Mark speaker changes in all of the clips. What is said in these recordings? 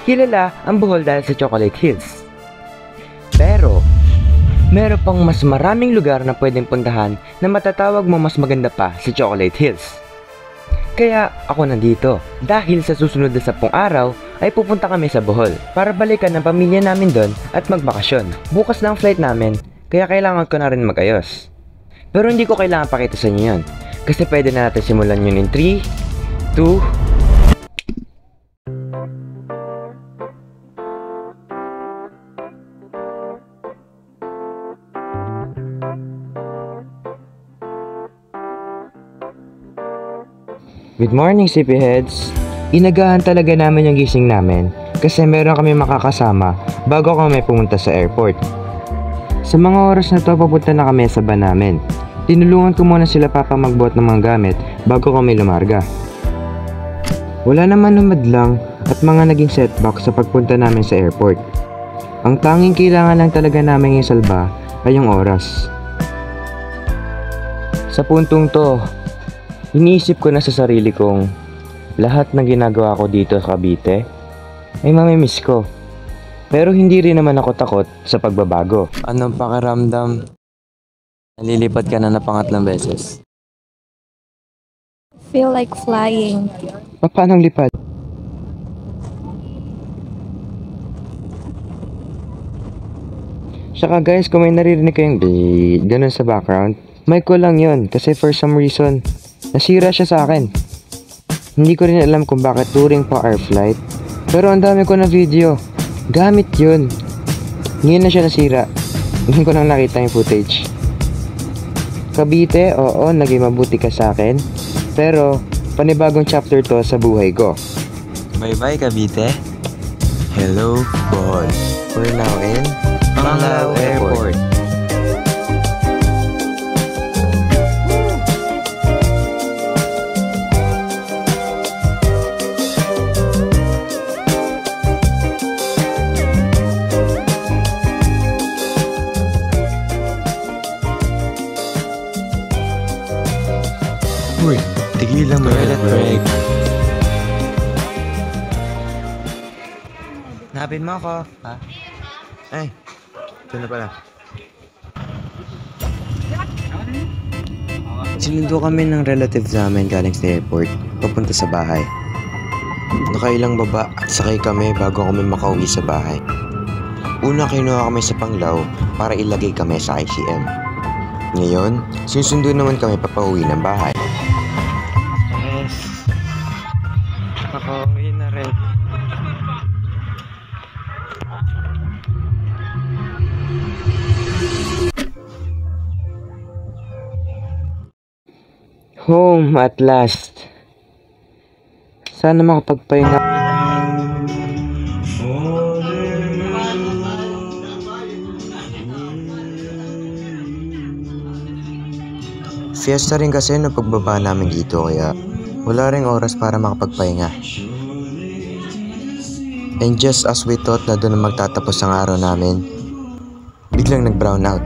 Speaker 1: Kilala ang Bohol dahil sa Chocolate Hills. Pero, meron pang mas maraming lugar na pwedeng puntahan na matatawag mo mas maganda pa sa Chocolate Hills. Kaya ako nandito dahil sa susunod na 10 araw ay pupunta kami sa Bohol para balikan ng pamilya namin doon at magbakasyon. Bukas na ang flight namin kaya kailangan ko na rin magayos. Pero hindi ko kailangan pakita sa inyo yun kasi pwede na natin simulan yun in 3, 2, Good morning, CP Heads! Inagahan talaga namin yung gising namin kasi meron kami makakasama bago kami pumunta sa airport. Sa mga oras na to, papunta na kami sa van namin. Tinulungan ko muna sila papa magbuhat ng mga gamit bago kami lumarga. Wala naman humadlang at mga naging setback sa pagpunta namin sa airport. Ang tanging kailangan lang talaga namin isalba ay yung oras. Sa puntong to, iniisip ko na sa sarili kong lahat ng ginagawa ko dito sa Cavite ay mamimiss ko. Pero hindi rin naman ako takot sa pagbabago. Anong pakiramdam? Nalilipat ka na pangatlong beses.
Speaker 2: Feel like flying.
Speaker 1: Paano lipad? Saka guys, kung may naririnig kayong ganun sa background, mic ko lang yun kasi for some reason nasira siya sa akin. Hindi ko rin alam kung bakit during pa our flight. Pero ang dami ko na video. Gamit yun. Ngayon na siya nasira. Ngayon ko lang nakita yung footage. Cavite, oo, naging mabuti ka sa akin. Pero, panibagong chapter to sa buhay ko.
Speaker 3: Bye-bye, Cavite. Hello, Bohol.
Speaker 1: We're now in
Speaker 3: Panglao Airport.
Speaker 1: Uy, tigilan mo
Speaker 3: Toilet break.
Speaker 1: Hanapin mo ako, ha? Ay, ito na pala. Sinundo kami ng relatives namin galing sa airport, papunta sa bahay. Nakailang baba at sakay kami bago kami makauwi sa bahay. Una kinuha kami sa Panglao para ilagay kami sa ICM. Ngayon, susundo naman kami papauwi ng bahay. Yes. Nakauwi na rin. Home at last. Sana makapagpahinga. Fiesta rin kasi na pagbaba namin dito kaya wala ring oras para makapagpahinga. And just as we thought na doon magtatapos ang araw namin, biglang nag-brown out.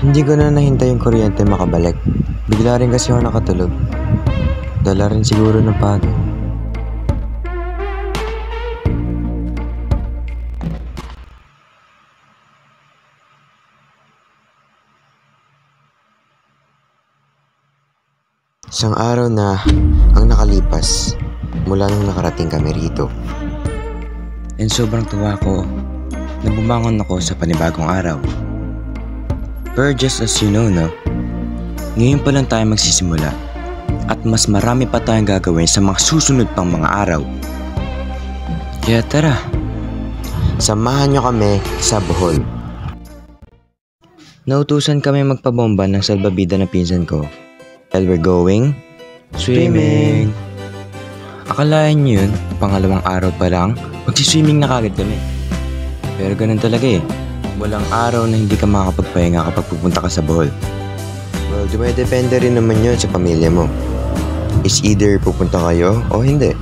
Speaker 1: Hindi ko na nahintay yung kuryente makabalik. Bigla rin kasi ako nakatulog. Dala rin siguro ng pagod. Isang araw na ang nakalipas mula nung nakarating kami rito. And sobrang tuwa ko na bumangon ako sa panibagong araw. Pero just as you know, no? Ngayon pa lang tayo magsisimula at mas marami pa tayong gagawin sa mga susunod pang mga araw. Kaya tara, samahan nyo kami sa Bohol. Nautusan kami magpabomba ng salbabida ng pinsan ko. While we're going swimming. Akalain nyo yun, pangalawang araw pa lang, magsiswimming na kagad kami. Pero ganun talaga eh. Walang araw na hindi ka makakapagpahinga kapag pupunta ka sa Bohol. Well, dumedepende rin naman yun sa pamilya mo. Is either pupunta kayo o hindi.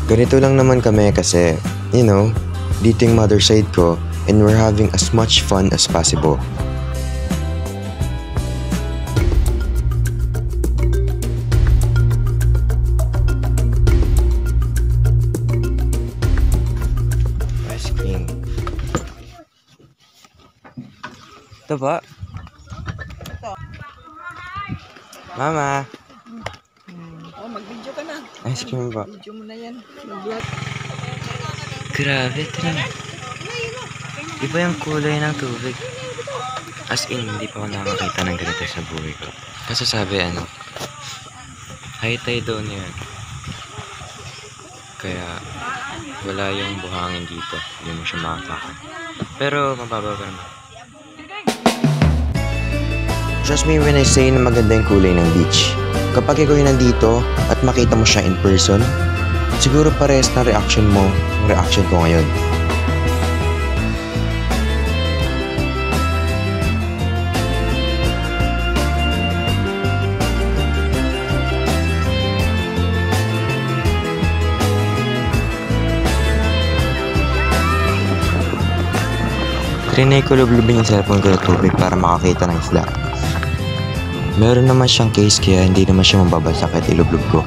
Speaker 1: Ganito lang naman kami kasi, you know, dito yung mother side ko and we're having as much fun as possible. Ito ba? Mama.
Speaker 2: Oh, mag-video ka na.
Speaker 1: Ice cream ba?
Speaker 2: Video mo na yan. Mag-vlog.
Speaker 1: Grabe, tira. Iba yung kulay ng tubig. As in, hindi pa ako nakakita ng ganito sa buhay ko. Kasi sabi, high tide daw na yun. Kaya, wala yung buhangin dito. Hindi mo siya makakakan. Pero, mababa pa naman. Trust me when I say na maganda yung kulay ng beach. Kapag ikaw yung nandito at makita mo siya in person, siguro parehas na reaction mo yung reaction ko ngayon. Trinay ko lublubin yung cellphone ko sa tubig para makakita ng isda. Meron naman siyang case kaya hindi naman siya mababasa kahit ilublub ko.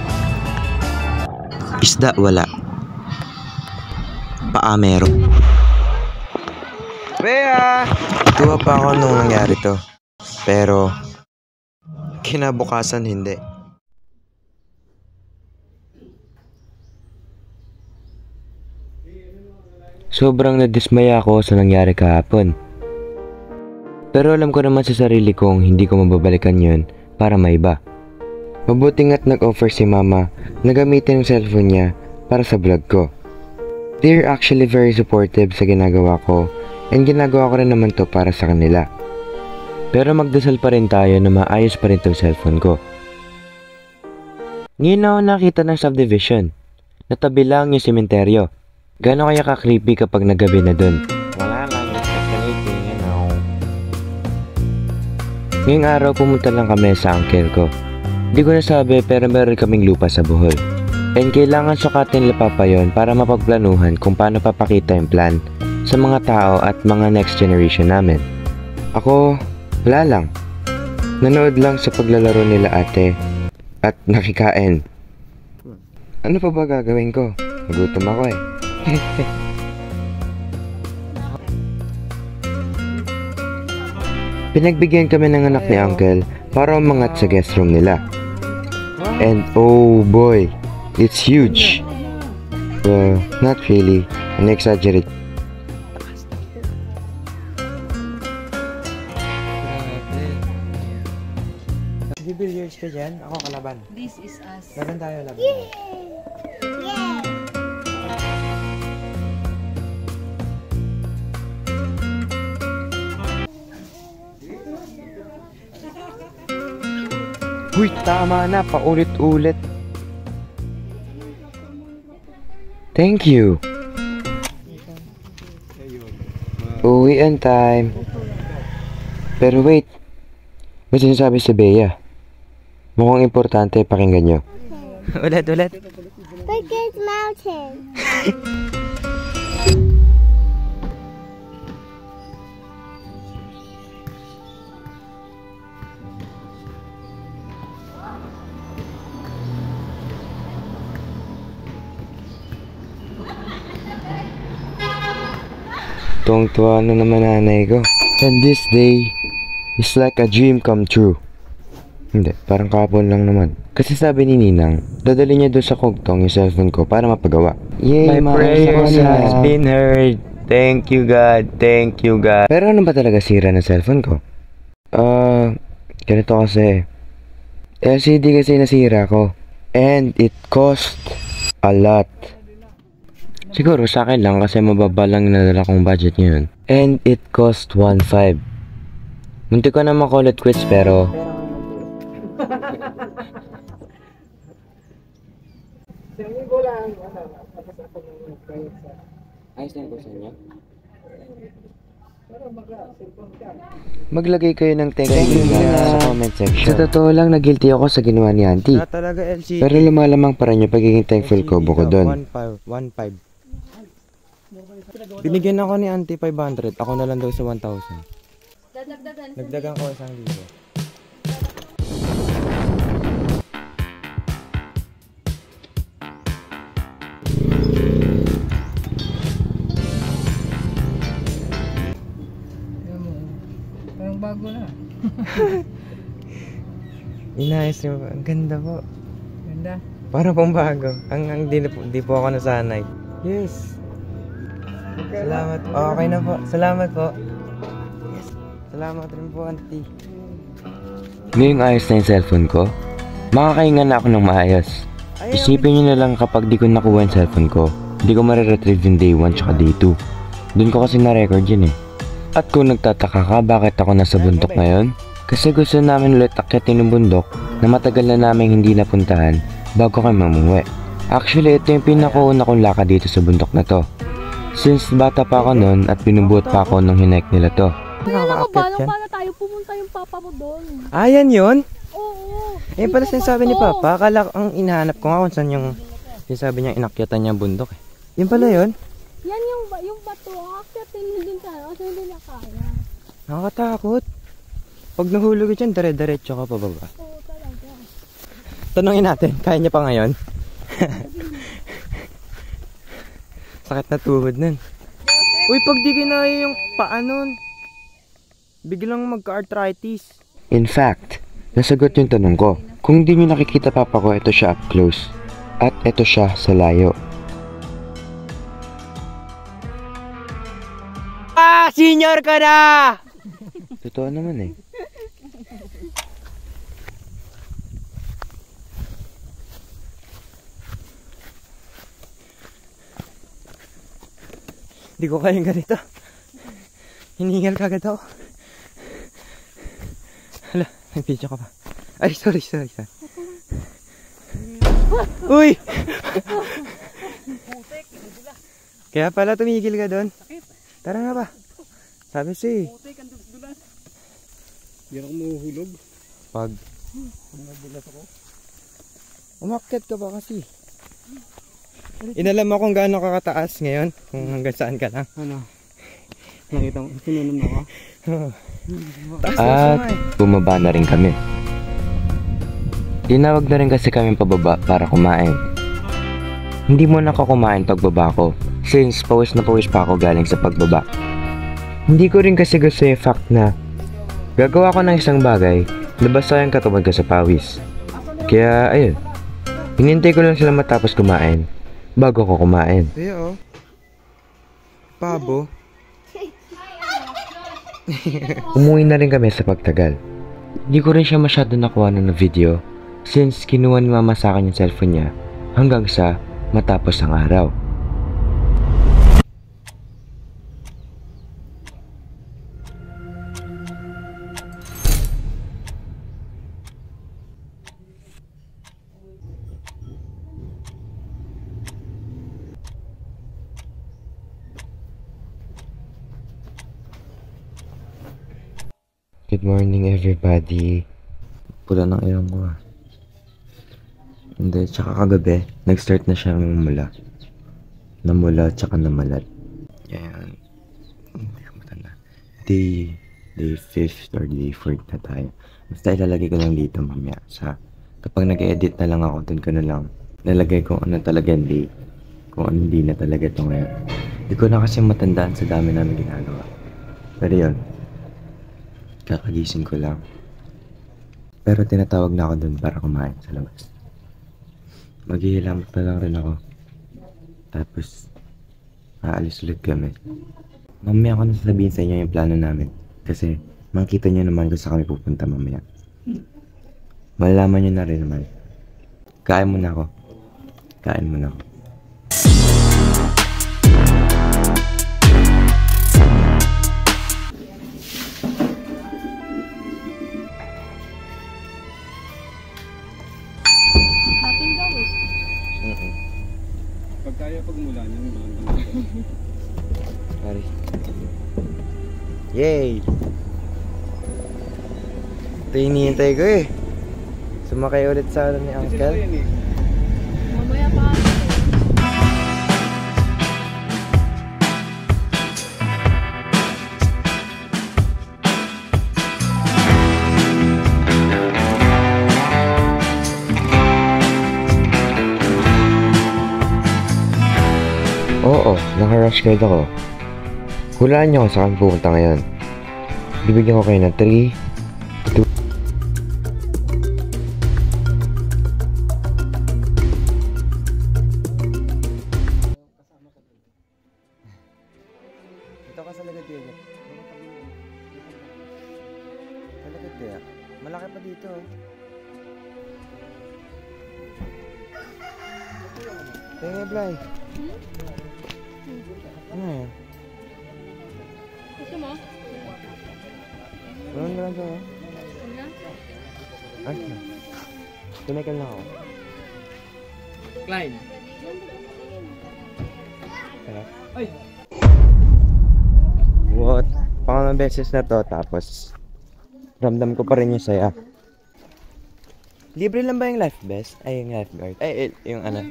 Speaker 1: Isda wala. Paa meron. Bea! Tuwa pa ako nung nangyari to. Pero, kinabukasan hindi. Sobrang nadismaya ako sa nangyari kahapon. Pero alam ko naman sa sarili kong hindi ko mababalikan yun para maiba. Mabuti nga't nag-offer si mama na gamitin yung cellphone niya para sa vlog ko. They're actually very supportive sa ginagawa ko and ginagawa ko rin naman to para sa kanila. Pero magdasal pa rin tayo na maayos pa rin tong cellphone ko. Ngayon ako nakita ng subdivision. Natabi lang yung sementeryo. Gano'n kaya ka-creepy kapag nagabi na dun? Wala lang, it's fascinating, you know. Ngayong araw pumunta lang kami sa uncle ko. Hindi ko nasabi pero meron kaming lupa sa Bohol. And kailangan sukatin nila pa yon para mapagplanuhan kung paano papakita yung plan sa mga tao at mga next generation namin. Ako, wala lang. Nanood lang sa paglalaro nila ate at nakikain. Ano pa ba gagawin ko? Nagutom ako eh. Pinagbigyan kami ng anak ni Uncle para umangat sa guest room nila. And oh boy, it's huge. Well, not really. An-exaggerate. Billiards ka dyan? Ako kalaban.
Speaker 2: This is us.
Speaker 1: Laban tayo, laban. Uy, tama na. Paulit-ulit. Thank you. Uwian time. Pero wait. May sinasabi si Bea. Mukhang importante pakinggan nyo. ulit.
Speaker 4: Biggest mountain.
Speaker 1: Tuwang-tuwa na naman nanay ko. And this day is like a dream come true. Hindi, parang kahapon lang naman. Kasi sabi ni Ninang, dadali niya doon sa kugtong yung cellphone ko para mapagawa. Yay, my prayers has been heard. Thank you God, thank you God. Pero ano ba talaga sira ng cellphone ko? Ganito kasi. LCD kasi nasira ko. And it cost a lot. Siguro sa akin lang kasi mababa lang nadala kong budget ngayon. And it cost 1.5. Munti ko na makulit quits pero... Ayos na yung sa inyo? Maglagay kayo ng thank you sa comment section. Sa totoo lang, na-guilty ako sa ginawa ni auntie. Pero lumalamang pa rin yung pagiging thankful ko bukod doon. 1.5. Binigyan ako ni auntie 500. Ako na lang daw sa 1,000. Nagdagan ko 1,000.
Speaker 2: Parang Parang bago na.
Speaker 1: Inayos niyo ba? Ang ganda po.
Speaker 2: Ganda.
Speaker 1: Para pong bago. Ang di po ako nasanay. Yes. Salamat. Okay na po. Salamat po. Yes. Salamat rin po, auntie. Ngayong ayos na yung cellphone ko, makakahinga na ako ng maayos. Isipin nyo na lang kapag di ko nakuha yung cellphone ko, di ko mariretrieve yung day 1 tsaka day 2. Doon ko kasi na-record yun eh. At kung nagtataka ka bakit ako nasa bundok ngayon, kasi gusto namin ulit akyatin yung bundok na matagal na namin hindi napuntahan bago kami mamuwi. Actually, ito yung pinakauna kong lakad dito sa bundok na to. Since bata pa ako noon at pinubuhat pa ako nung hinike nila to.
Speaker 5: Nakakaakyat yan. Paano tayo pumunta yung papa mo doon?
Speaker 1: Ah, yan yun?
Speaker 5: Oo.
Speaker 1: Eh, pala sinasabi ni Papa, akala ang inahanap ko nga kung saan yung sinasabi niya inakyatan niya bundok eh. Yun pala yun?
Speaker 5: Yan yung bato. Akyatin hindi tayo kasi hindi na kaya.
Speaker 1: Nakakatakot. Pag nahulog dyan, dire-diretso ka pababa.
Speaker 5: Oo talaga.
Speaker 1: Tanungin natin, kaya niya pa ngayon? Sakit na tuhod nun. Uy, pag di kinaya yung paa nun, biglang magka-arthritis. In fact, nasagot yung tanong ko. Kung di nyo nakikita papa ko, ito siya up close. At ito siya sa layo. Ah! Senior ka na! Totoo naman eh. Hindi ko kayang ganito. Hiningal kagad ako. Hala, nag-video ka pa. Ay, sorry. Uy! Kaya pala tumigil ka doon. Tara nga ba? Sabi siya eh.
Speaker 2: Putik, ang dulas. Hindi ako mahuhulog.
Speaker 1: Pag
Speaker 2: Nabulas ako.
Speaker 1: umakyat ka ba kasi? Inalam mo kung gaano ka kataas ngayon? Kung hanggang saan ka lang?
Speaker 2: Ano? Nakita mo, sinunod ako.
Speaker 1: At bumaba na rin kami. Tinawag na rin kasi kami pababa para kumain. Hindi mo na ako kumain pagbaba ko since pawis na pawis pa ako galing sa pagbaba. Hindi ko rin kasi gusto yung fact na gagawa ko ng isang bagay na basta yung katawan ko sa pawis. Kaya ayun, hinintay ko lang sila matapos kumain bago ko kumain. Kaya pabo. Umuwi na rin kami sa pagtagal. Hindi ko rin siya masyado nakuha na video since kinuha ni mama sa akin yung cellphone niya hanggang sa matapos ang araw. Good morning everybody. Pula ng ilong ko ah. Hindi, tsaka kagabi, nag-start na siya mamula. Namula, tsaka namalat. Yan. Day 5th or day 4th na tayo. Basta ilalagay ko lang dito mamaya. Kapag nag-edit na lang ako, dun ko na lang lalagay kung ano talaga yung day. Kung ano hindi na talaga ito ngayon. Hindi ko na kasi matandaan sa dami namin ginagawa. Pero yun. Kakagising ko lang. Pero tinatawag na ako dun para kumain sa labas. Maghihilamot na lang rin ako. Tapos, aalis ulit kami. Mamaya ko na sasabihin sa inyo yung plano namin. Kasi, makikita nyo naman kung saan kami pupunta mamaya. Malalaman nyo na rin naman. Kain muna ako. Kain muna ako.
Speaker 2: Pag kaya pagmula niyo,
Speaker 1: Sorry. Yay! Ito yung hinihintay ko eh. Sumakay ulit sa alam ni Uncle.
Speaker 5: Mamaya pa.
Speaker 1: Oo, naka-rush guide ako. Hulaan niyo kung saan pupunta ngayon. Bibigyan ko kayo ng 3, 2, Dito ka sa Lagatiaga. Sa Lagatiaga. Malaki pa dito eh. Tingnan, Blay. Ano yan?
Speaker 5: Gusto mo?
Speaker 1: Ano na lang sa'yo? Ay, tumikan lang ako.
Speaker 2: Klein.
Speaker 1: Ay! What? Pangalang beses na to, tapos ramdam ko pa rin yung saya. Libre lang ba yung life vest? Ay, yung lifeguard. Ay, yung ano?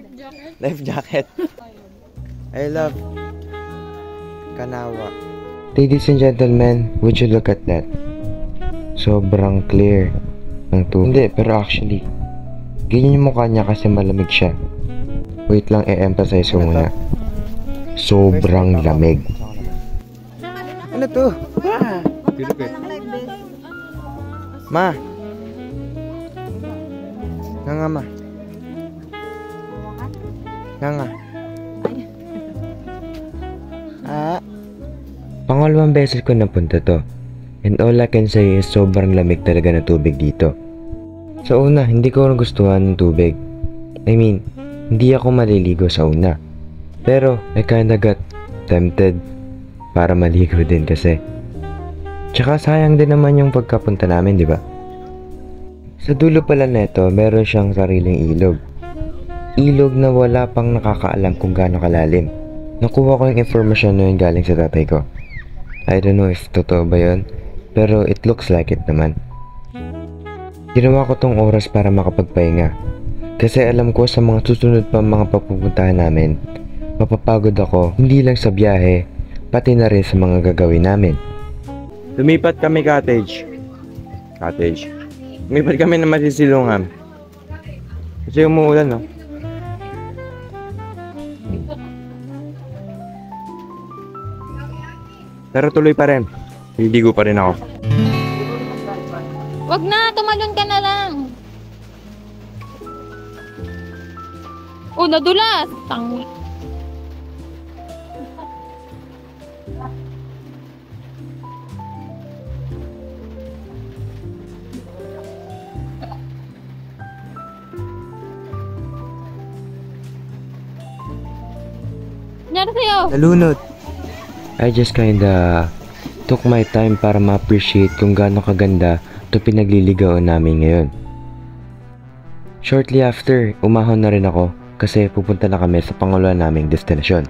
Speaker 1: Life jacket. I love Kanawa. Ladies and gentlemen, would you look at that? Sobrang clear ng tubig. Hindi, pero actually, ganyan yung mukha niya kasi malamig siya. Wait lang, i-emphasize ko muna. Sobrang lamig. Ano to? Ma! Nga ma. Nga. Pangalawang beses ko napunta to. And all I can say is sobrang lamig talaga na tubig dito. Sa una, hindi ko nagustuhan ng tubig. I mean, hindi ako maliligo sa una. Pero, I kinda got tempted para maligo din kasi. Tsaka sayang din naman yung pagkapunta namin, di ba? Sa dulo pala neto, meron siyang sariling ilog. Ilog na wala pang nakakaalam kung gaano kalalim. Nakuha ko yung informasyon na yun galing sa tatay ko. I don't know if totoo ba yun, pero it looks like it naman. Ginawa ko tong oras para makapagpahinga. Kasi alam ko sa mga susunod pa mga papupuntahan namin, mapapagod ako hindi lang sa biyahe, pati na rin sa mga gagawin namin. Lumipat kami cottage. Lumipat kami na masisilungan. Kasi umuulan, no? Pero tuloy pa rin. Liligo pa rin ako.
Speaker 5: Wag na, tumalon ka na lang. Oh, nadulas. Tangi. Nangyari sa'yo?
Speaker 1: Nalunod. I just kinda took my time para ma-appreciate kung gaano kaganda ito pinagliligawan namin ngayon. Shortly after, umahon na rin ako kasi pupunta na kami sa pangalawa naming destinasyon.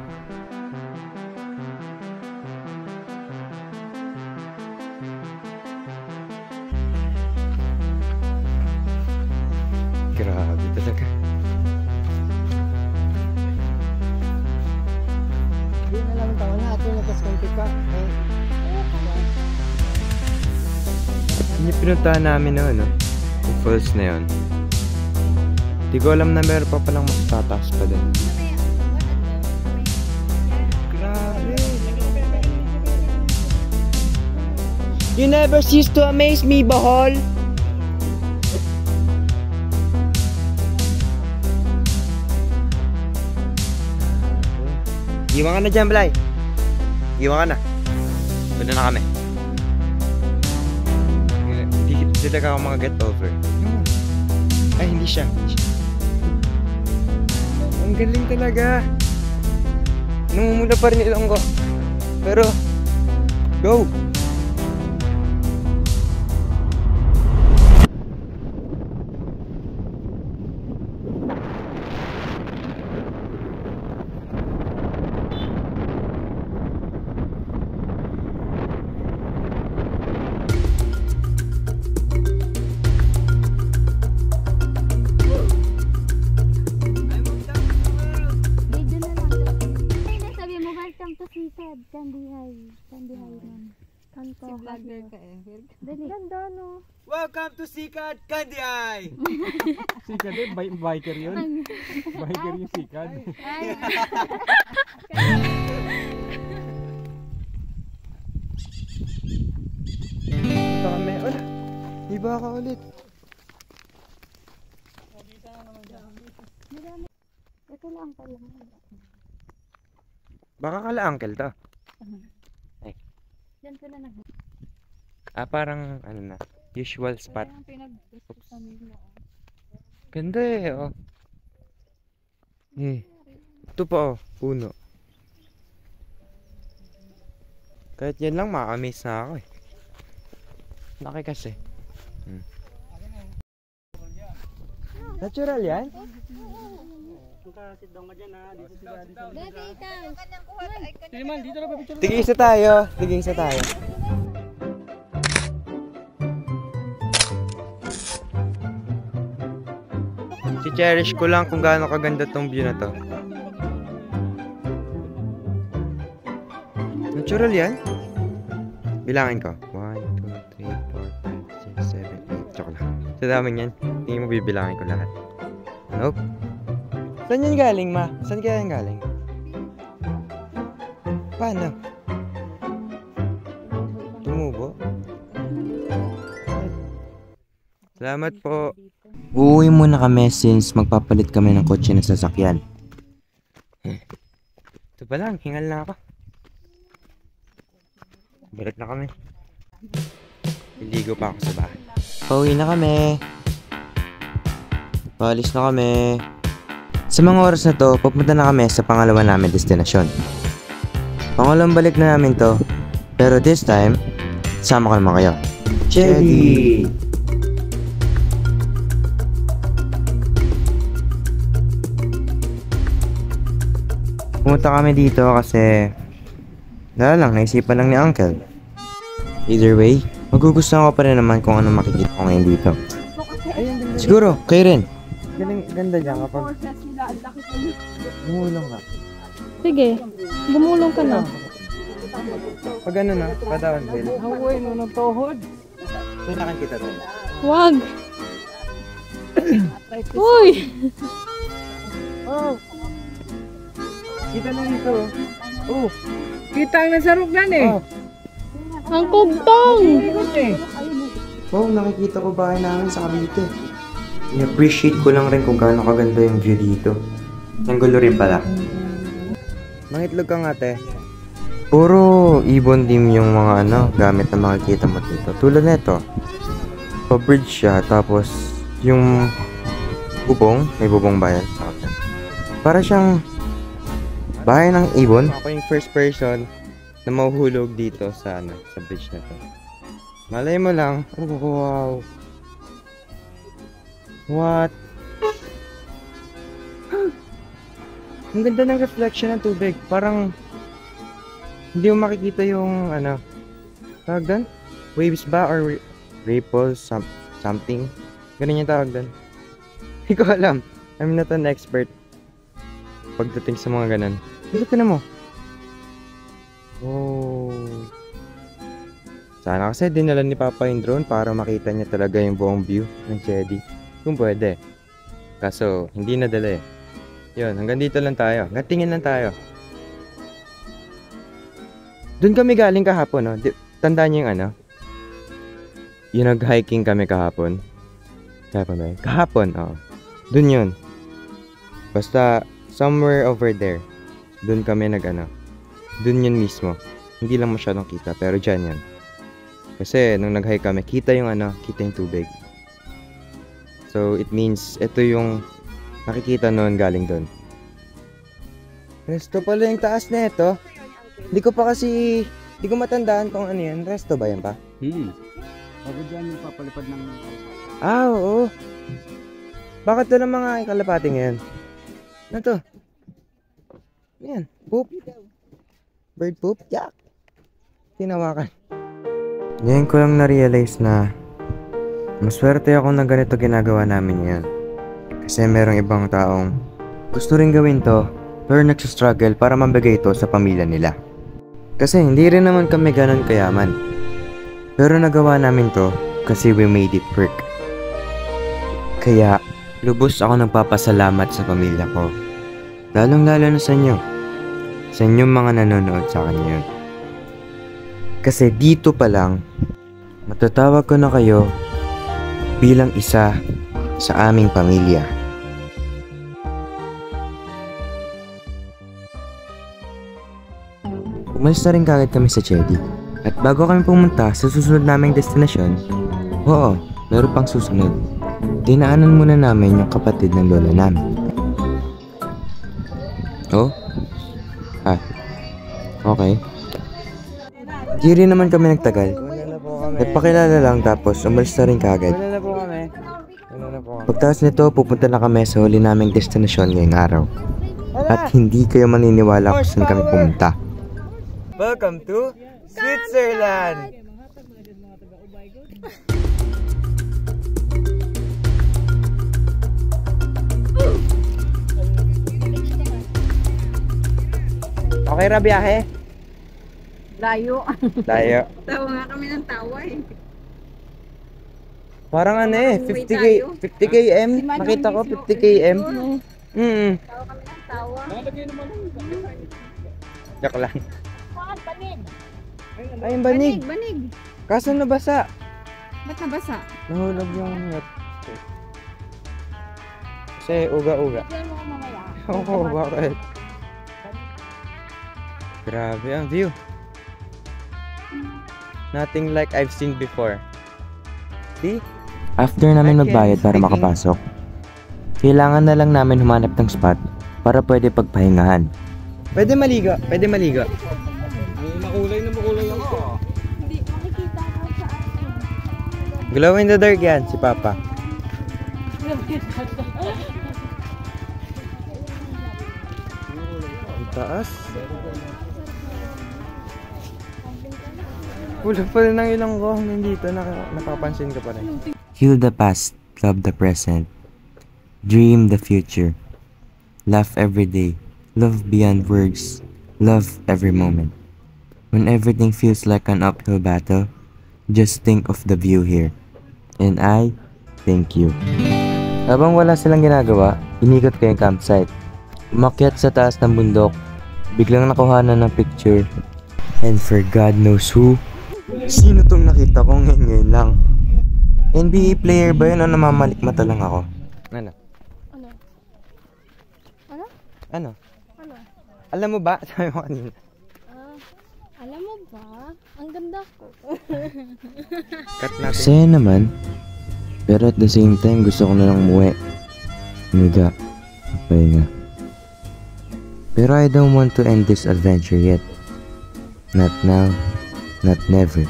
Speaker 1: Grabe talaga.
Speaker 2: Hindi na lang taon na ato nagkaskonti ka.
Speaker 1: Yung pinuntahan namin noon, no? Yung falls na yun. Di ko alam na meron pa palang mas tataas pa din. Grabe! You never cease to amaze me, Bohol! Iwan ka na dyan, Blay. Iwan ka na. Punta na kami. Hindi talaga ako mga get over. Ay, hindi siya. Ang galing talaga. Namumula pa rin ilong ko. Pero, go!
Speaker 5: Kandihay nun. Kanto. Si vlogger ka eh. Dali. Ganda no.
Speaker 1: Welcome to Sikad Kandihay!
Speaker 2: Sikad eh, biker yun. Biker yung sikad.
Speaker 5: Ay.
Speaker 1: May baka ulit.
Speaker 5: Ito lang pala.
Speaker 1: Baka kala uncle to.
Speaker 5: Diyan sila nag...
Speaker 1: Parang ano na, usual spot.
Speaker 5: Ang pinag-gustusan nila.
Speaker 1: Ganda eh, oh. Ito pa oh, puno. Kahit yan lang, ma-amaze na ako eh. Laki kasi. Natural yan? Tigisa tayo. Tigisa tayo. Si-cherish ko lang kung gaano kaganda tong view na to. Natural yan? Bilangin ko. 1, 2, 3, 4, 5, 6, 7, 8. Tsaka lang. Sa daming yan, hindi mo bibilangin ko lahat. Nope. Saan yan galing, ma? Saan kaya yan galing? Paano? Tumubo? Salamat po. Uuwi muna kami since magpapalit kami ng kotse na sasakyan. Ito pa lang, hingal na ako. Balik na kami. Iligo pa ako sa bahay. Pauwi na kami. Paalis na kami. Sa mga oras na to, pupunta na kami sa pangalawa namin destinasyon. Pangalawang balik na namin to. Pero this time, sama ka naman kayo. Chedi! Pumunta kami dito kasi naisipan lang ni Uncle. Either way, magugustuhan ko pa rin naman kung ano makikita ko ngayon dito. Siguro, kayo rin. Ganda dyan kapag gumulong ka.
Speaker 5: Sige, gumulong ka na.
Speaker 1: Pag ano na, patawan din.
Speaker 2: Hawaii mo ng tuhod.
Speaker 1: Kailangan kita doon.
Speaker 5: Wag! Uy!
Speaker 2: Oh! Kita na dito. Oh! Kita ang nasarugnan eh. Oh.
Speaker 5: Ang kubtong!
Speaker 1: Oh, nakikita ko bahay namin sa Cavite. I-appreciate ko lang rin kung gaano kaganda yung view dito. Ang gulo rin pala. Mangitlog ka nga, te. Puro ibon dim yung mga gamit na makikita mo dito. Tulad nito. Pa-bridge siya, tapos yung bubong, may bubong bayan. Para siyang bahay ng ibon. Ako yung first person na mahuhulog dito sa sa bridge na to. Malay mo lang. Oh, wow. What? Ang ganda ng reflection ng tubig. Parang hindi mo makikita yung tawag doon? Waves ba or ripples, something? Ganun yung tawag doon. Hindi ko alam. I'm not an expert pagdating sa mga ganun. Ito na mo. Oh. Sana kasi dinala ni Papa yung drone para makita niya talaga yung buong view ng Chedi. Kung pwede. Kaso, hindi nadala eh. Yun, hanggang dito lang tayo. Hanggang tingin lang tayo. Doon kami galing kahapon, no? Tandaan niyo yung yung nag-hiking kami kahapon. Kahapon, oo. Doon yun. Basta, somewhere over there. Doon kami doon yun mismo. Hindi lang masyadong kita, pero dyan yan. Kasi, nung nag-hike kami, kita yung kita yung tubig. So, it means, ito yung nakikita noon galing doon. Resto pala yung taas na ito. Hindi ko matandaan kung ano yan. Resto ba yan pa?
Speaker 2: Bago dyan yung papalipad ng...
Speaker 1: Oo. Bakit doon ang mga ikalapati ngayon? Ano to? Yan, poop. Bird poop, yak. Tinawakan. Ngayon ko lang na-realize na maswerte ako na ganito ginagawa namin ngayon. Kasi merong ibang taong gusto rin gawin to, pero nagsistruggle para mabigay ito sa pamilya nila. Kasi hindi rin naman kami ganun kayaman. Pero nagawa namin to kasi we made it work. Kaya, lubos ako nagpapasalamat sa pamilya ko. Lalong-lalo na sa inyo. Sa inyong mga nanonood sa akin ngayon. Kasi dito pa lang, matatawag ko na kayo bilang isa sa aming pamilya. Umalis na rin kagad kami sa Chedi. At bago kami pumunta sa susunod naming destinasyon, oo, meron pang susunod. Dinaanan muna namin yung kapatid ng lola namin. Oh? Ah. Okay. Di rin naman kami nagtagal. Nagpakilala lang tapos umalis na rin kagad. Pagtaas nito, pupunta na kami sa huli naming destinasyon ngayong araw. At hindi kayo maniniwala kung saan kami pumunta. Welcome to Switzerland! Okay ra biyahe?
Speaker 5: Layo.
Speaker 1: Layo.
Speaker 5: Tawa nga kami ng tawa eh.
Speaker 1: Parang ano eh, 50 km. Nakita ko 50 km.
Speaker 5: Tawa kami ng tawa.
Speaker 1: Joke lang. Ay, yung banig.
Speaker 5: Banig.
Speaker 1: Kaso nabasa.
Speaker 5: Ba't nabasa?
Speaker 1: Nahulog yung net. Kasi uga-uga.
Speaker 5: Diyan mo ko mamaya.
Speaker 1: Oo, bakit? Grabe ang view. Nothing like I've seen before. See? After namin magbayad para makapasok, kailangan na lang namin humanap ng spot para pwede pagpahingahan. Pwede maligo, pwede maligo.
Speaker 2: Makulay na makulay ako.
Speaker 5: Hindi, makikita ko sa akin.
Speaker 1: Glow in the dark yan, si Papa. Ang taas. Wala pala ng ilang ko nandito, napapansin ka pa rin. Heal the past, love the present. Dream the future. Laugh every day. Love beyond words. Love every moment. When everything feels like an uphill battle, just think of the view here. And I thank you. Habang wala silang ginagawa, inikot ko yung campsite. Umakyat sa taas ng bundok, biglang nakuhanan ng picture. And for God knows who, sino tong nakita ko ngayon lang? NBA player ba yun o namamalikmata lang ako? Ano?
Speaker 5: Ano? Ano?
Speaker 1: Ano?
Speaker 5: Ano?
Speaker 1: Alam mo ba? Sabi mo kanina.
Speaker 5: Alam mo ba? Ang ganda ko.
Speaker 1: Cut natin. Masaya naman. Pero at the same time, gusto ko na lang umuwi. Humiga. Pahinga. Pero I don't want to end this adventure yet. Not now. Not never.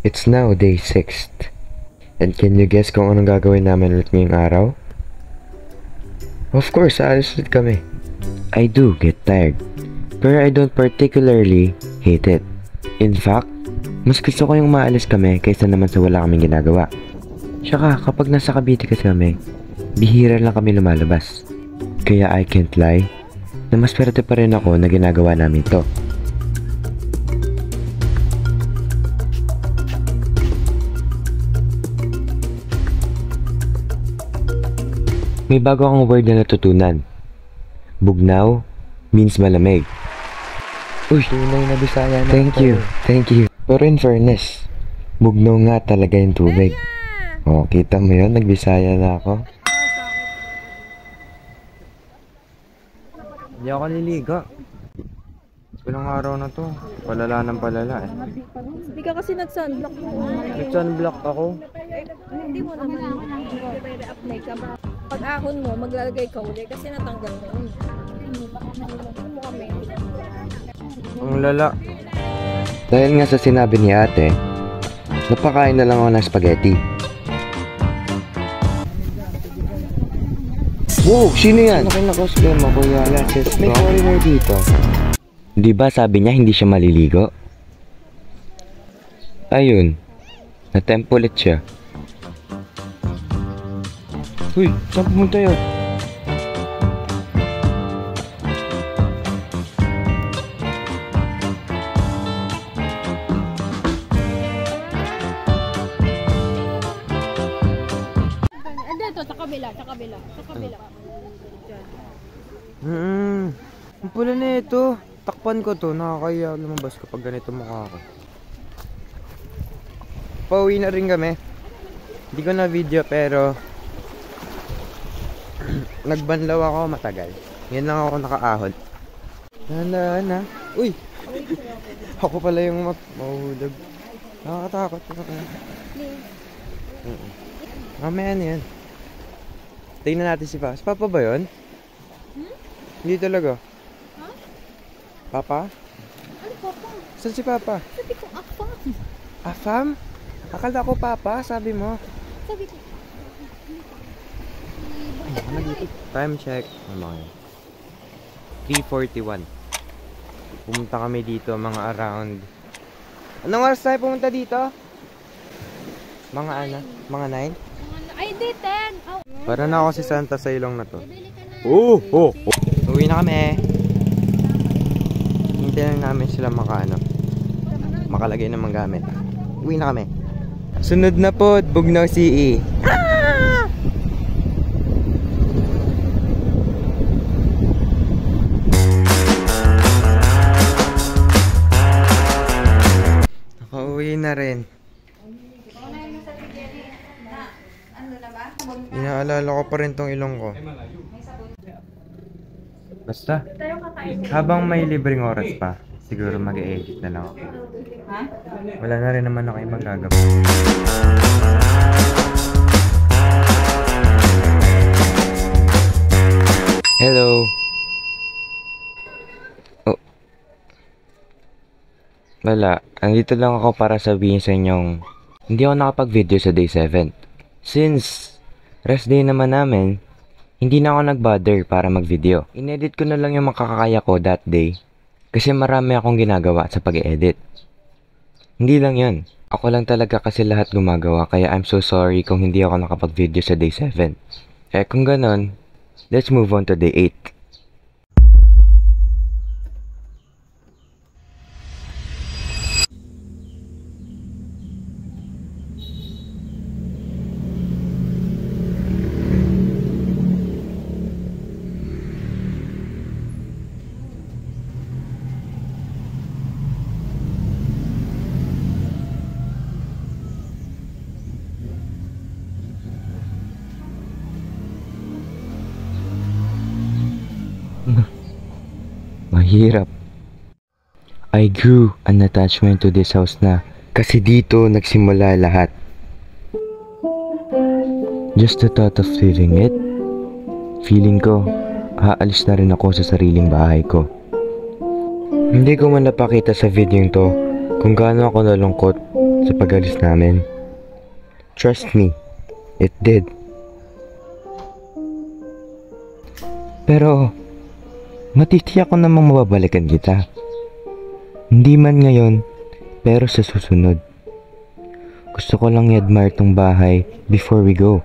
Speaker 1: It's now day 6th. And can you guess kung anong gagawin namin ulit ngayong araw? Of course, aalis ulit kami. I do get tired. Pero I don't particularly hate it. In fact, mas gusto ko yung maalis kami kaysa naman sa wala kaming ginagawa. Tsaka kapag nasa Cavite kasi kami, bihira lang kami lumalabas. Kaya I can't lie, na mas swerte pa rin ako na ginagawa namin to. May bago akong word na natutunan. Bugnaw means malamig. Uy, tunay na Bisaya na. Thank you. Pero in fairness, bugnaw nga talaga yung tubig. Oh, kita mo yun? Nagbisaya na ako. Hindi ako naliligo. Ilang araw na to. Palala ng palala eh.
Speaker 5: Hindi ka kasi nag-sunblock mo.
Speaker 1: Nag-sunblock ako.
Speaker 5: Hindi mo naman apply ka ba? Pag ahon mo, maglalagay ka uli kasi natanggal mo yun. Mo kami.
Speaker 1: Ang lala. Dahil nga sa sinabi ni ate, napakain na lang ako ng spaghetti. Wow! Sino yan? Nakinakosplay mo, kuya. May foreigner dito. Diba sabi niya hindi siya maliligo? Ayun. Na-tempt ulit siya. Uy, saan pumunta yun?
Speaker 5: kabila, sa kabila. Sa kabila.
Speaker 1: Ang pula na ito. Takpan ko to. Nakakaya lumabas kapag ganito mukha ko. Pauwi na rin kami. Hindi ko na video pero nagbanlaw ako matagal. Ngayon lang ako nakaahon. Dahan-dahan na. Uy! Ako pala yung mahuhulog. Nakakatakot. Mamaya na yan. Tingnan natin si Papa. Si Papa ba yun? Hindi talaga. Papa?
Speaker 5: Ano Papa?
Speaker 1: Saan si Papa?
Speaker 5: Sabi ko, Afam.
Speaker 1: Afam? Akala ko Papa, sabi mo.
Speaker 5: Sabi ko.
Speaker 1: Time check. Ano yun? 3:41. Pumunta kami dito mga around... Anong oras tayo pumunta dito? Mga ano? Mga 9?
Speaker 5: Ay, di, 10. Oh.
Speaker 1: Para na ako si Santa sa ilong na to. Oh. Uwi na kami. Hintayin lang namin sila makalagay ng mga gamit. Uwi na kami. Sunod na po, Bugnaw CE. Nakauwi na rin. Inaalala ko pa rin tong ilong ko. Basta, habang may libreng oras pa, siguro mag-e-edit na lang ako. Wala na rin naman ako ibang gagawin. Hello! Oh. Wala, andito lang ako para sabihin sa inyong hindi ako nakapag-video sa day 7. Since rest day naman namin, hindi na ako nag-bother para mag-video. Inedit ko na lang yung makakaya ko that day kasi marami akong ginagawa sa pag-edit. Hindi lang yun. Ako lang talaga kasi lahat gumagawa kaya I'm so sorry kung hindi ako nakapag-video sa day 7. Kaya kung ganon, let's move on to day 8. Mahirap. I grew an attachment to this house na kasi dito nagsimula lahat. Just the thought of leaving it, feeling ko, aalis na rin ako sa sariling bahay ko. Hindi ko man napakita sa video to kung gaano ako nalungkot sa pag-alis namin. Trust me, it did. Pero, matitiyak ko namang mababalikan kita. Hindi man ngayon, pero sa susunod. Gusto ko lang i-admire tong bahay before we go.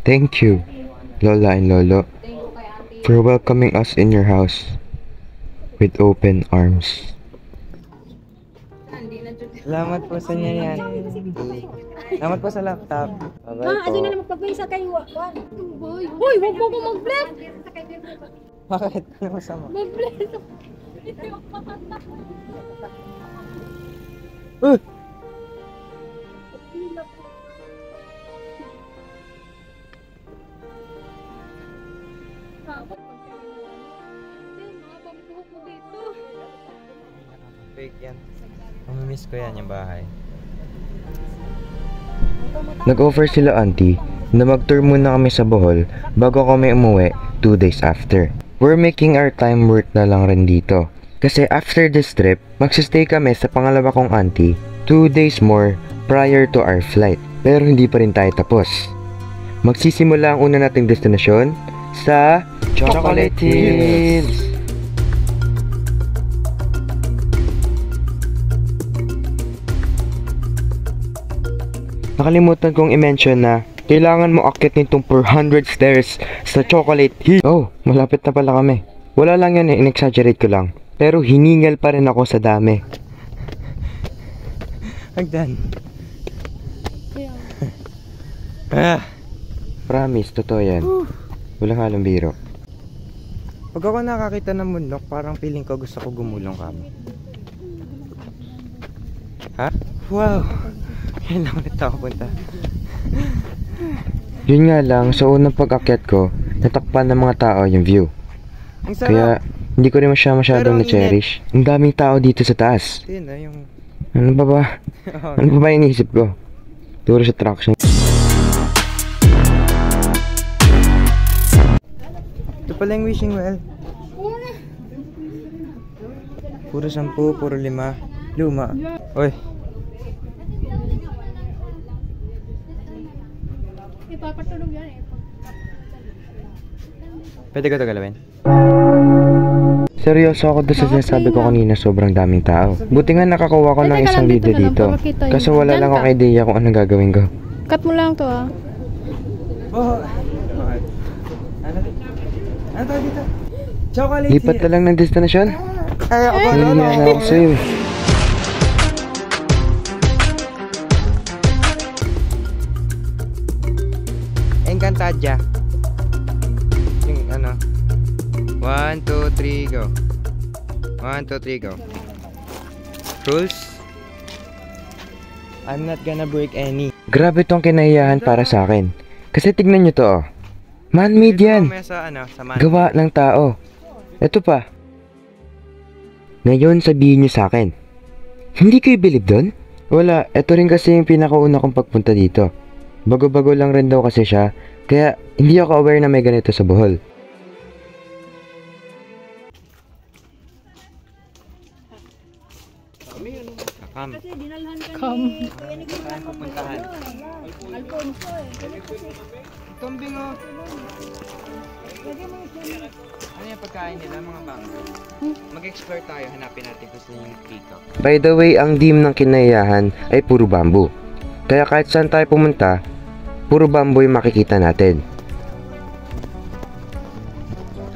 Speaker 1: Thank you, Lola and Lolo, for welcoming us in your house with open arms. Salamat po sa inyo yan. Salamat po sa laptop. Bye-bye po.
Speaker 5: Ano na magpapisa kayo? Hoy, huwag mo ko mag-vlog.
Speaker 1: Bakit? Ano masama?
Speaker 5: Mag-vlog.
Speaker 1: Fake yan. Mamimiss ko yan yung bahay. Nag-offer sila auntie na mag-tour muna kami sa Bohol bago kami umuwi 2 days after. We're making our time worth na lang rin dito. Kasi after this trip, magsistay kami sa pangalawa kong auntie 2 days more prior to our flight. Pero hindi pa rin tayo tapos. Magsisimula ang una nating destinasyon sa Chocolate Hills! Nakalimutan kong i-mention na kailangan mo akit nitong 400 stairs sa Chocolate Hill. Oh, malapit na pala kami. Wala lang yan eh, in-exaggerate ko lang. Pero hiningal pa rin ako sa dami. Hagdan. Promise, totoo yan. Walang halong biro.
Speaker 3: Pag ako nakakita ng bundok, parang feeling ko gusto ko gumulong kamo. Ha? Wow! Yan lang ulit ako punta.
Speaker 1: Yun nga lang, sa unang pag-akyat ko, natakpan ng mga tao yung view.
Speaker 3: Ang sarap!
Speaker 1: Kaya, hindi ko rin masyadong
Speaker 3: Pero ang
Speaker 1: na-cherish. Ang daming tao dito sa taas.
Speaker 3: Yun na yung...
Speaker 1: Ano ba ba? Ano ba ba iniisip ko? Tourist attraction.
Speaker 3: Ito pala yung wishing well. Puro 10, puro 5. Luma. Oy.
Speaker 5: Ipapatulog yan eh.
Speaker 3: Pwede ko ito galawin?
Speaker 1: Seryoso ako doon sa sinasabi ko kanina, sobrang daming tao. Buti nga nakakuha ko ng isang video dito. Kaso wala lang akong idea kung anong gagawin ko.
Speaker 5: Cut mo lang to ah.
Speaker 3: Oh. Ano tawag dito? Chocolate.
Speaker 1: Lipat na lang ng destinasyon.
Speaker 3: Ay, ako ba?
Speaker 1: Hindi na ako sa'yo.
Speaker 3: Encantadia. Yung ano. 1, 2, 3, go. 1, 2, 3, go. Rules. I'm not gonna break any.
Speaker 1: Grabe tong kinahiyahan para sa akin. Kasi tignan nyo to oh. Man-made yan.
Speaker 3: Sa, ano, sa man.
Speaker 1: Gawa ng tao. Ito pa. Ngayon sabihin nyo sa akin. Hindi kayo bilib doon? Wala, ito rin kasi yung pinakauna kong pagpunta dito. Bago-bago lang rin daw kasi siya. Kaya hindi ako aware na may ganito sa Bohol.
Speaker 3: Saan pupuntahan? Tumbing oh. Ano yung pagkain nila mga bangko? Mag-explore tayo, hanapin natin kung saan yung peacock.
Speaker 1: By the way, ang theme ng kinahiyahan ay puro bamboo. Kaya kahit saan tayo pumunta, puro bamboo yung makikita natin.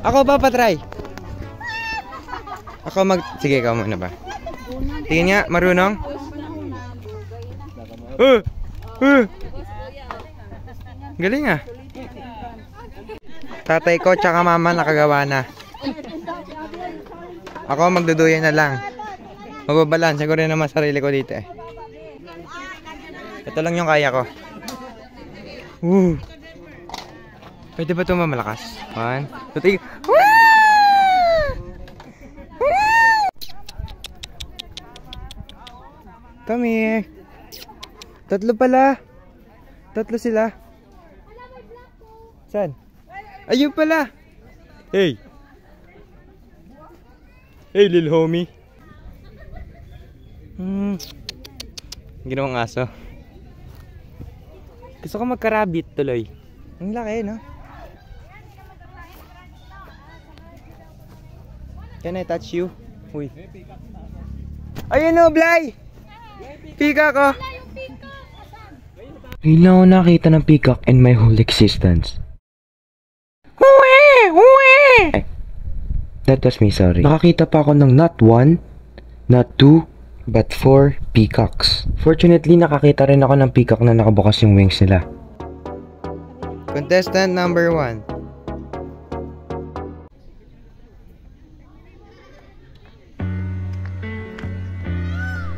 Speaker 3: Ako pa patry. Sige, ikaw muna ba? Tingin nga, marunong? Galing ah. Tatay ko tsaka mama nakagawa na. Ako magduduyan na lang. Magbabalanse ko rin naman sarili ko dito eh. Ito lang yung kaya ko. Pwede ba ito mamalakas? 1, 2, 3. Come here. 3 pala. 3 sila. Saan? Ayun pala. Hey. Hey, little homie. Ginawang aso. Gusto ko magkarabit tuloy. Ang laki, no? Can I touch you? Uy. Ayun o, Blay! Peacock ko!
Speaker 1: Ngayon lang ako nakita ng peacock in my whole existence. Ay, that was me, sorry. Nakakita pa ako ng not 1, not 2, but 4 peacocks. Fortunately, nakakita rin ako ng peacock na nakabukas yung wings nila.
Speaker 3: Contestant number 1.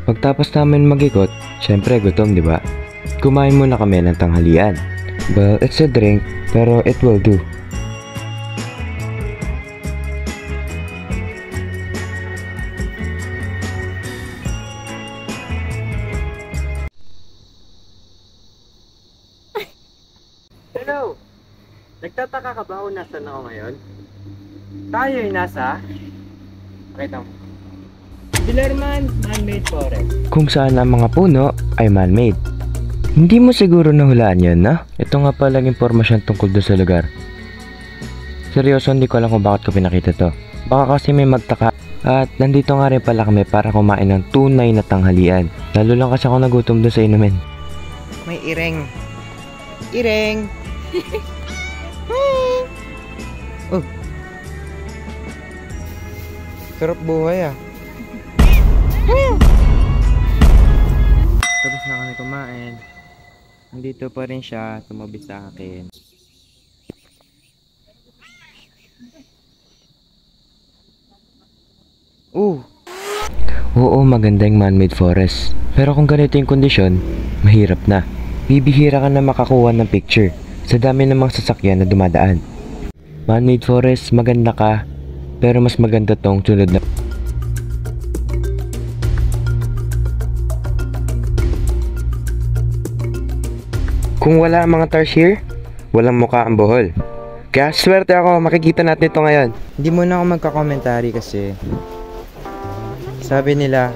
Speaker 1: Pagtapos namin mag-ikot, syempre gutom, di ba? Kumain muna kami ng tanghalian. Well, it's a drink, pero it will do.
Speaker 3: Hello! Nagtataka ka ba kung nasan ako ngayon? Tayo ay nasa... Pakita mo. Dilerman Man-Made Forest.
Speaker 1: Kung saan ang mga puno ay man-made. Hindi mo siguro nahulaan yun, no? Ito nga pala impormasyon tungkol doon sa lugar. Seryoso, hindi ko alam kung bakit ko pinakita to. Baka kasi may magtaka. At nandito nga rin pala kami para kumain ng tunay na tanghalian. Lalo lang kasi ako nagutom doon sa inumin.
Speaker 3: May ireng. Ireng! Oh. Sarap buhay ah. Tapos na kami kumain. Nandito pa rin siya, tumabi sa akin.
Speaker 1: Oo, maganda yung man-made forest. Pero kung ganito yung kondisyon, mahirap na. Bibihira ka na makakuha ng picture sa dami ng mga sasakyan na dumadaan. Man-made forest, maganda ka, pero mas maganda tong sunod na... Kung wala ang mga tarsier, walang mukha ang Bohol. Kaya swerte ako, makikita natin ito ngayon.
Speaker 3: Hindi muna ako magkakomentary kasi sabi nila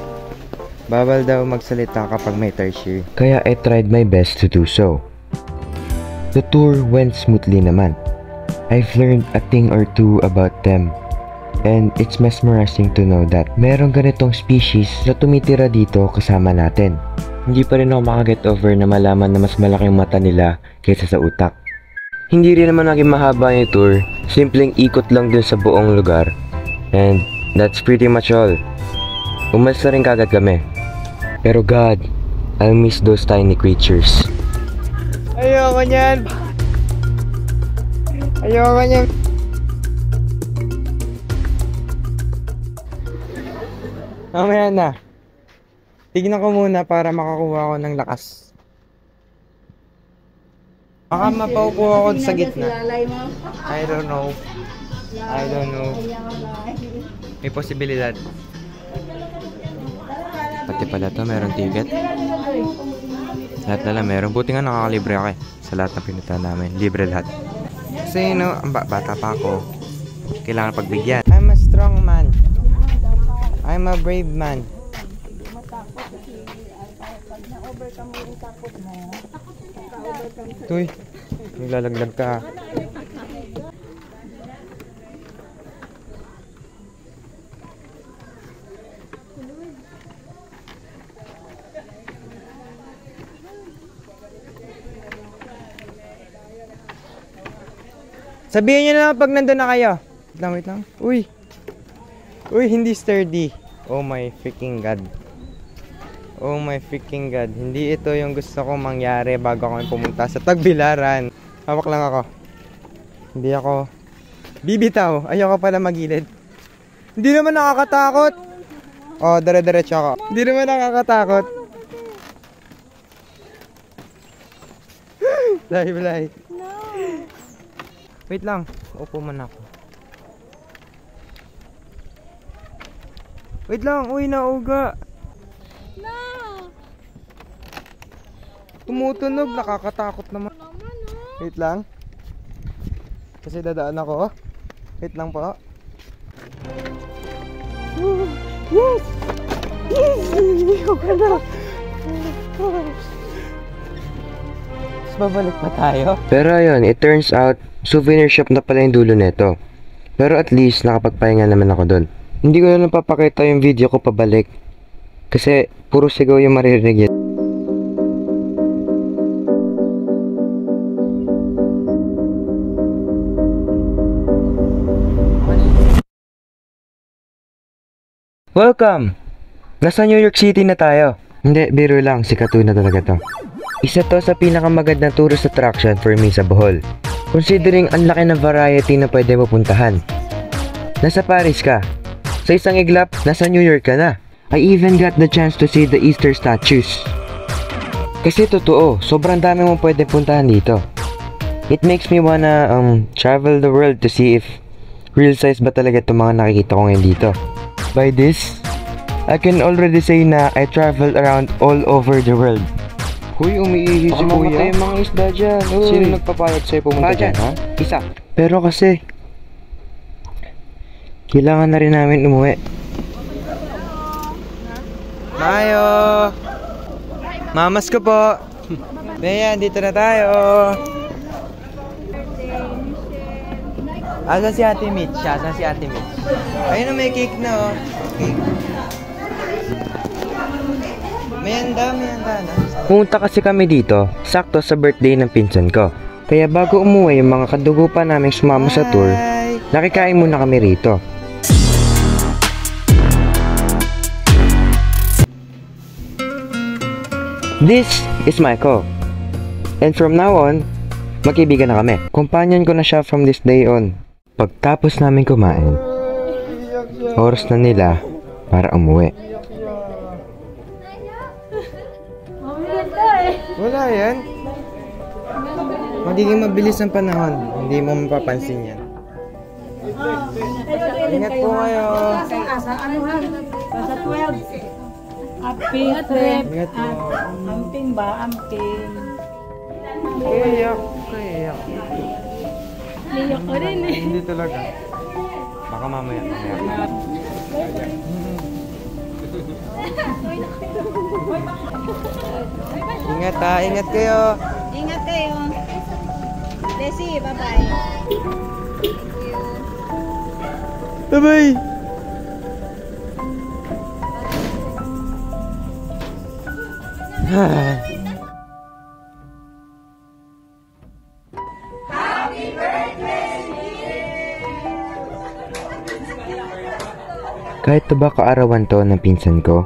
Speaker 3: bawal daw magsalita kapag may tarsier.
Speaker 1: Kaya I tried my best to do so. The tour went smoothly naman. I've learned a thing or two about them. And it's mesmerizing to know that merong ganitong species na tumitira dito kasama natin. Hindi pa rin ako makaget over na malaman na mas malaking mata nila kaysa sa utak. Hindi rin naman naging mahaba yung tour, simpleng ikot lang dun sa buong lugar. And that's pretty much all. Umalis na rin kagad kami. Pero God, I'll miss those tiny creatures.
Speaker 3: Ayoko niyan! Ayoko niyan! Mamaya na. Tignan ko muna para makakuha ko ng lakas. Baka mapaupo ako sa gitna. I don't know. May posibilidad.
Speaker 1: Pati pala to, meron ticket. Lahat na lang meron. Buti nga nakakalibre ako eh. Sa lahat ng pinuntahan namin. Libre lahat.
Speaker 3: Kasi
Speaker 1: Bata pa ako. Kailangan pagbigyan.
Speaker 3: I'm a strong man. I'm a brave man. Tuy, naglalaglag ka. Sabihin nyo na pag nandun na kayo. Wait lang. Uy, hindi sturdy. Oh my freaking God. Oh my freaking God. Hindi ito yung gusto kong mangyari bago ako pumunta sa Tagbilaran. Hawak lang ako. Hindi ako bibitaw. Ayoko pala magilid. Hindi naman nakakatakot. Oh, dire-diretso ako. Hindi naman nakakatakot. Blay. No. Wait lang. Upo man ako. Wait lang. Uy, nauga.
Speaker 4: No!
Speaker 3: Tumutunog. Nakakatakot naman. Wait lang. Kasi dadaan ako. Wait lang po. Yes! Yes! Ayoko na. Babalik pa tayo.
Speaker 1: Pero ayun, it turns out, souvenir shop na pala yung dulo nito. Pero at least, nakapagpahinga naman ako dun. Hindi ko na napapakita yung video ko pabalik. Kasi, puro sigaw yung maririnig yun. Welcome! Nasa New York City na tayo. Hindi, biro lang. Sikat na talaga to. Isa to sa pinakamagandang tourist attraction for me sa Bohol. Considering ang laki ng variety na pwede mo puntahan. Nasa Paris ka. Sa isang iglap, nasa New York ka na. I even got the chance to see the Easter statues. Kasi totoo, sobrang dami mong pwede puntahan dito. It makes me wanna travel the world to see if real size ba talaga itong mga nakikita ko ngayon dito. By this, I can already say na I traveled around all over the world.
Speaker 3: Huy, umiihi si kuya.
Speaker 1: Mga isda dyan.
Speaker 3: Sino nagpapayag sa'yo pumunta dyan, ha?
Speaker 1: Isa. Pero kasi, kailangan na rin namin umuwi.
Speaker 3: Mayo! Mamas ko po! Bea, dito na tayo! Asan si Ate Mitch? Asan si Ate Mitch? Ayun na, may cake na, oh. Cake. Mayanda na.
Speaker 1: Pumunta kasi kami dito, sakto sa birthday ng pinsan ko. Kaya bago umuwi yung mga kadugo pa naming sumama sa tour, nakikain muna kami rito. This is Michael. And from now on, magkaibigan na kami. Companion ko na siya from this day on. Pagtapos namin kumain, oras na nila para umuwi.
Speaker 3: Wala yan. Magiging mabilis ang panahon. Hindi mo mapapansin yan. Ingat po kayo.
Speaker 6: Sa 12. Amping trip.
Speaker 3: Ingat po.
Speaker 6: Amping ba? Amping.
Speaker 3: Iyak. Iyak.
Speaker 6: Iyak ko rin eh.
Speaker 3: Hindi talaga. Baka mamaya. Ingat ha. Ingat kayo.
Speaker 5: Ingat kayo. Desi, bye-bye.
Speaker 3: Bye-bye.
Speaker 1: Kahit ba kaarawan to ng pinsan ko,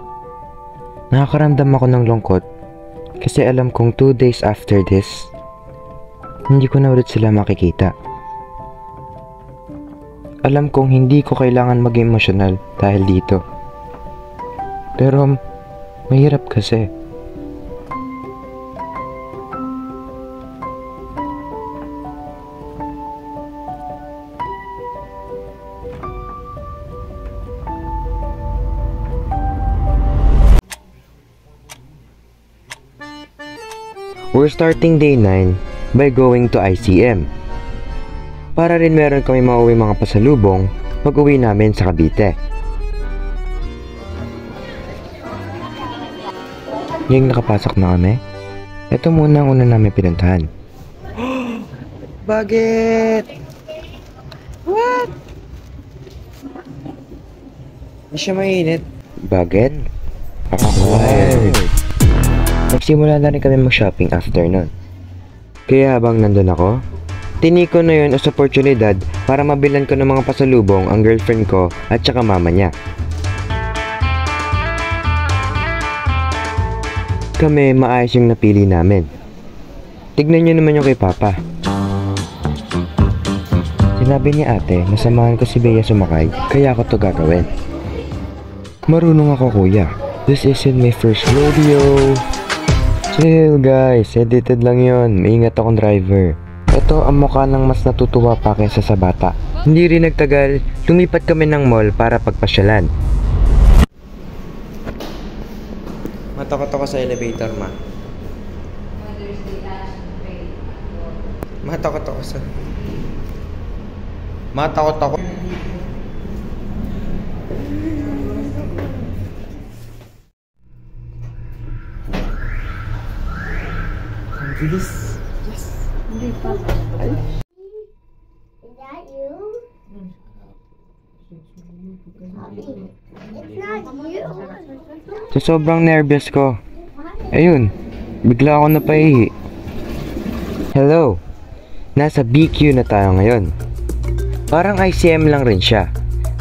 Speaker 1: nakakaramdam ako ng lungkot kasi alam kong 2 days after this, hindi ko na ulit sila makikita. Alam kong hindi ko kailangan maging emosyonal dahil dito. Pero mahirap kasi. We're starting day 9 by going to ICM. Para rin meron kami mauwi mga pasalubong pag uwi namin sa Cavite. Ngayong nakapasok na kami, ito muna ang una namin pinuntahan.
Speaker 3: Bakit? What? Hindi siya mainit.
Speaker 1: Bakit? Acquired. Nagsimula na rin kami mag-shopping after nun. Kaya habang nandun ako, tiniko na yun as oportunidad para mabilan ko ng mga pasalubong ang girlfriend ko at saka mama niya. Kami maayos yung napili namin. Tignan nyo naman yung kay Papa. Sinabi ni ate na samahan ko si Bea sumakay kaya ako to gagawin. Marunong ako kuya. This isn't my first rodeo. Chill guys, edited lang yon. Maingat akong driver. Ito ang mukha ng mas natutuwa pa kaysa sa bata. Hindi rin nagtagal, lumipat kami ng mall para pagpasyalan.
Speaker 3: Matakot ako sa elevator, ma. Matakot ako sa... Matakot ako. Ang bilis.
Speaker 4: Is that you? It's not you.
Speaker 1: Sa sobrang nervous ko, ayun, bigla ako napaihi. Hello, nasa BQ na tayo ngayon. Parang ICM lang rin siya,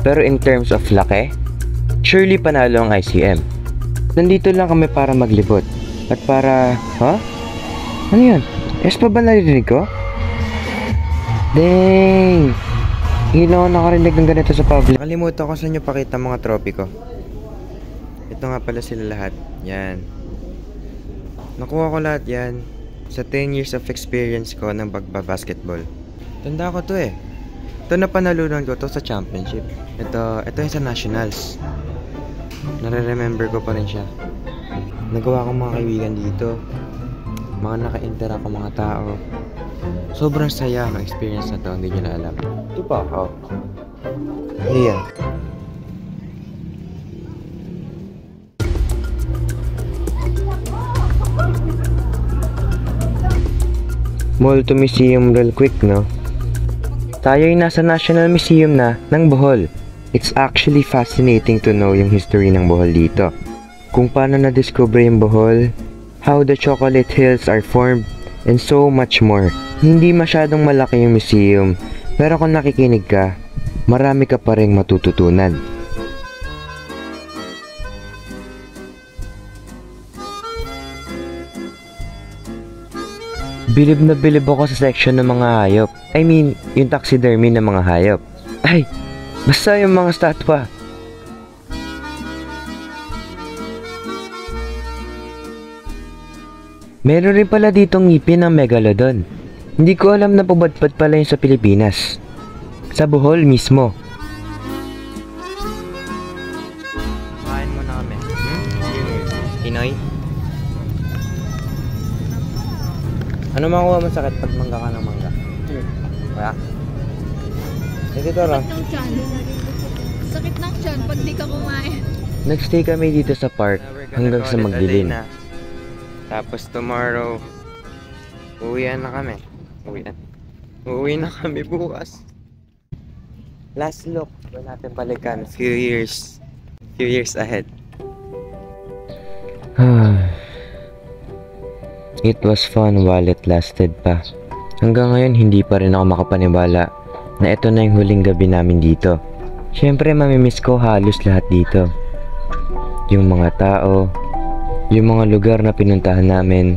Speaker 1: pero in terms of laki, surely panalo ang ICM. Nandito lang kami para maglibot, at para, Ano yun? Yes pa ba narinig ko? Dang! Hindi na ako nakarinig ng ganito sa public.
Speaker 3: Nakalimutan ko sa inyo pakita mga trophy ko. Ito nga pala sila lahat. Yan. Nakuha ko lahat yan sa 10 years of experience ko ng basketball. Tanda ko to eh. Ito na panalunan ko to sa championship. Ito yung sa nationals. Nare-remember ko pa rin siya. Nagawa ko mga kaibigan dito. Mga naka-interact ko mga tao. Sobrang saya ang experience na to, hindi nyo na alam. Ito pa, Ayan.
Speaker 1: Mall to museum real quick, no? Tayo'y nasa National Museum na ng Bohol. It's actually fascinating to know yung history ng Bohol dito. Kung paano na-discover yung Bohol, how the chocolate hills are formed, and so much more. Hindi masyadong malaki yung museum, pero kung nakikinig ka, marami ka pa ring matututunan. Bilib na bilib ako sa section ng mga hayop. I mean, yung taxidermy ng mga hayop. Ay, basta yung mga statwa. Meron rin pala ditong ngipin ng megalodon. Hindi ko alam na pabadpad pala yun sa Pilipinas. Sa Bohol mismo.
Speaker 3: Kain mo na kami. Pinoy? Ano makuha mo sakit pag mangga ka ng mangga? Wala? Dito ron.
Speaker 5: Sakit ng tiyan pag di ka kumain.
Speaker 1: Nagstay kami dito sa park hanggang sa magdilim.
Speaker 3: Tapos tomorrow, uwian na kami. Uuwi na kami bukas. Last look, wala natin balikan. Few years ahead.
Speaker 1: It was fun while it lasted pa. Hanggang ngayon hindi pa rin ako makapaniwala na ito na yung huling gabi namin dito. Siyempre mamimiss ko halos lahat dito. Yung mga tao, yung mga lugar na pinuntahan namin,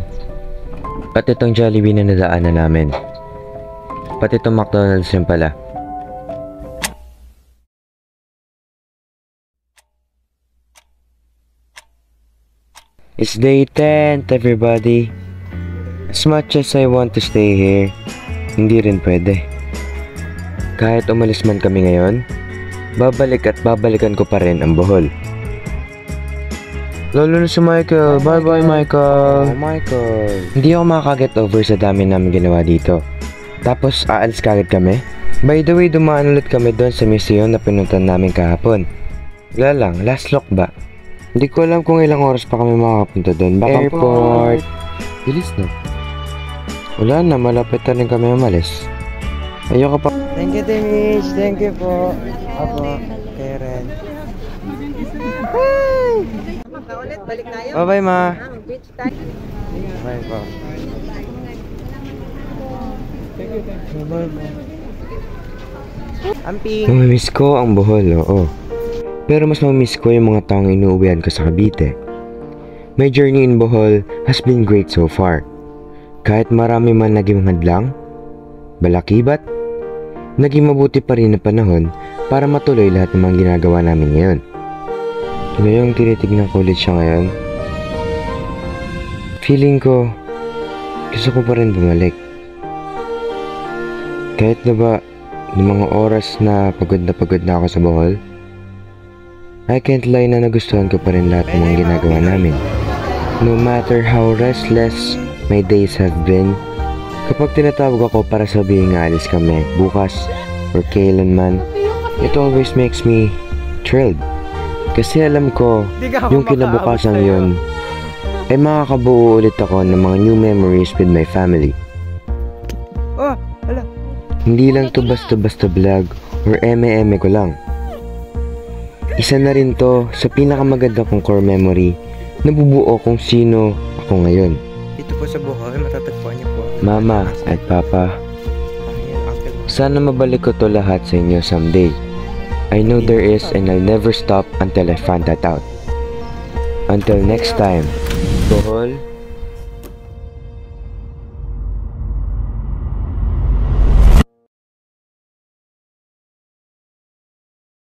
Speaker 1: at itong Jollibee na nadaanan namin. Pati itong McDonald's rin pala. It's day 10th, everybody. As much as I want to stay here, hindi rin pwede. Kahit umalis man kami ngayon, babalik at babalikan ko pa rin ang Bohol. Lalo na si Michael. Bye-bye, Michael.
Speaker 3: Oh, Michael.
Speaker 1: Hindi ako makakaget over sa dami namin ginawa dito. Tapos, aalis kagad kami. By the way, dumaan ulit kami doon sa museum na pinuntan namin kahapon. Wala lang, last look ba? Hindi ko alam kung ilang oras pa kami makakapunta doon. Baka airport. Bilis na. Wala na, malapit na rin kami umalis. Ayoko pa.
Speaker 3: Thank you, Timish. Thank you po. Apo, Karen.
Speaker 5: Ulit, balik tayo.
Speaker 3: Bye-bye, ma.
Speaker 5: Beach tayo.
Speaker 3: Bye po. Bye-bye po. Amping.
Speaker 1: Mamimiss ko ang Bohol, oo. Pero mas mamimiss ko yung mga taong inuuwian ko sa Cavite. My journey in Bohol has been great so far. Kahit marami man naging hadlang, balakibat, naging mabuti pa rin na panahon para matuloy lahat ng mga ginagawa namin ngayon. Ngayong tinitignan ko ulit siya ngayon, feeling ko, gusto ko pa rin bumalik. Kahit na ba, ng mga oras na pagod na ako sa Bohol, I can't lie na nagustuhan ko pa rin lahat ng mga ginagawa namin. No matter how restless my days have been, kapag tinatawag ako para sabihin nga alis kami bukas or kailanman, it always makes me thrilled. Kasi alam ko, yung kinabukasan yun, ay makakabuo ulit ako ng mga new memories with my family.
Speaker 3: Oh, hala.
Speaker 1: Hindi lang to basta-basta vlog or eme-eme ko lang. Isa na rin to sa pinakamaganda kong core memory na bubuo kung sino ako ngayon.
Speaker 3: Dito po sa Bohol, matatagpuan niyo po.
Speaker 1: Mama at Papa, sana mabalik ko to lahat sa inyo someday. I know there is and I'll never stop until I find that out. Until next time, Bohol,